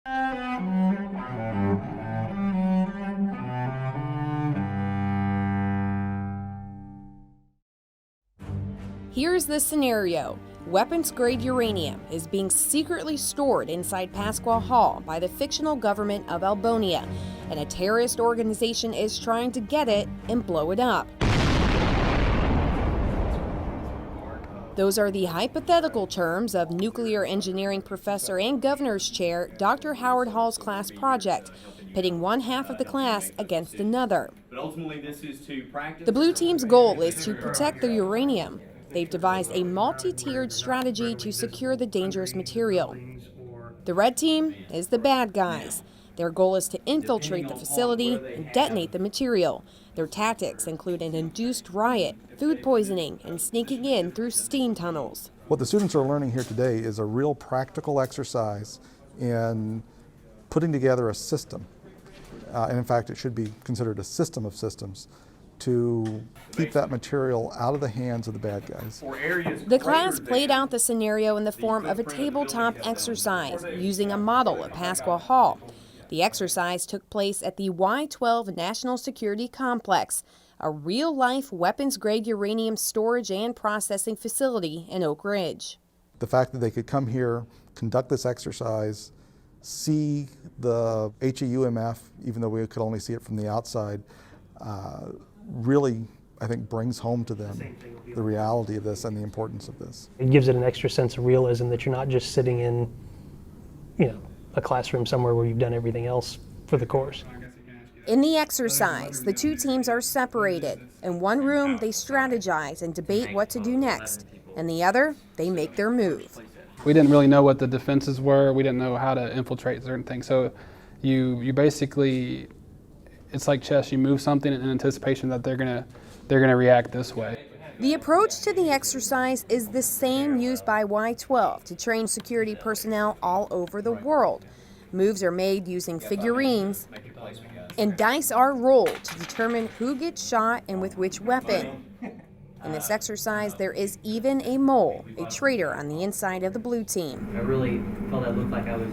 Here's the scenario. Weapons-grade uranium is being secretly stored inside Pasqua Hall by the fictional government of Albonia, and a terrorist organization is trying to get it and blow it up. Those are the hypothetical terms of nuclear engineering professor and governor's chair Dr. Howard Hall's class project, pitting one half of the class against another. The blue team's goal is to protect the uranium. They've devised a multi-tiered strategy to secure the dangerous material. The red team is the bad guys. Their goal is to infiltrate the facility and detonate the material. Their tactics include an induced riot, food poisoning, and sneaking in through steam tunnels. What the students are learning here today is a real practical exercise in putting together a system, and in fact it should be considered a system of systems, to keep that material out of the hands of the bad guys. The class played out the scenario in the form of a tabletop exercise using a model of Pasqua Hall. The exercise took place at the Y-12 National Security Complex, a real-life weapons-grade uranium storage and processing facility in Oak Ridge. The fact that they could come here, conduct this exercise, see the HEUMF, even though we could only see it from the outside, really, I think, brings home to them the reality of this and the importance of this. It gives it an extra sense of realism that you're not just sitting in, a classroom somewhere where you've done everything else for the course. In the exercise, the two teams are separated. In one room, they strategize and debate what to do next. In the other, they make their move. We didn't really know what the defenses were. We didn't know how to infiltrate certain things. So you basically, it's like chess. You move something in anticipation that they're gonna react this way. The approach to the exercise is the same used by Y-12 to train security personnel all over the world. Moves are made using figurines, and dice are rolled to determine who gets shot and with which weapon. In this exercise, there is even a mole, a traitor on the inside of the blue team. I really felt I looked like I was,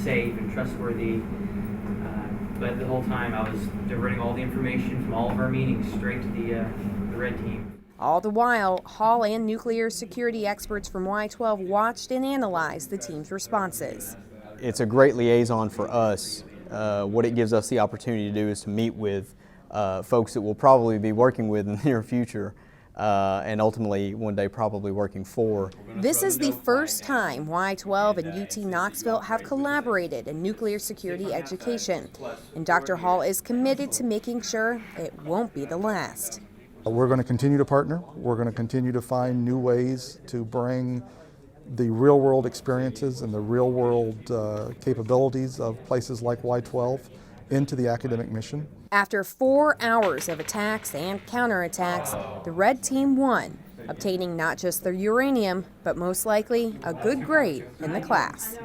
safe and trustworthy. But the whole time I was diverting all the information from all of our meetings straight to the red team. All the while, Hall and nuclear security experts from Y-12 watched and analyzed the team's responses. It's a great liaison for us. What it gives us the opportunity to do is to meet with folks that we'll probably be working with in the near future, and ultimately one day probably working for. This is the first time Y-12 and UT Knoxville have collaborated in nuclear security education, and Dr. Hall is committed to making sure it won't be the last. We're going to continue to partner. We're going to continue to find new ways to bring the real-world experiences and the real-world capabilities of places like Y-12 into the academic mission. After 4 hours of attacks and counterattacks, the red team won, obtaining not just their uranium, but most likely a good grade in the class.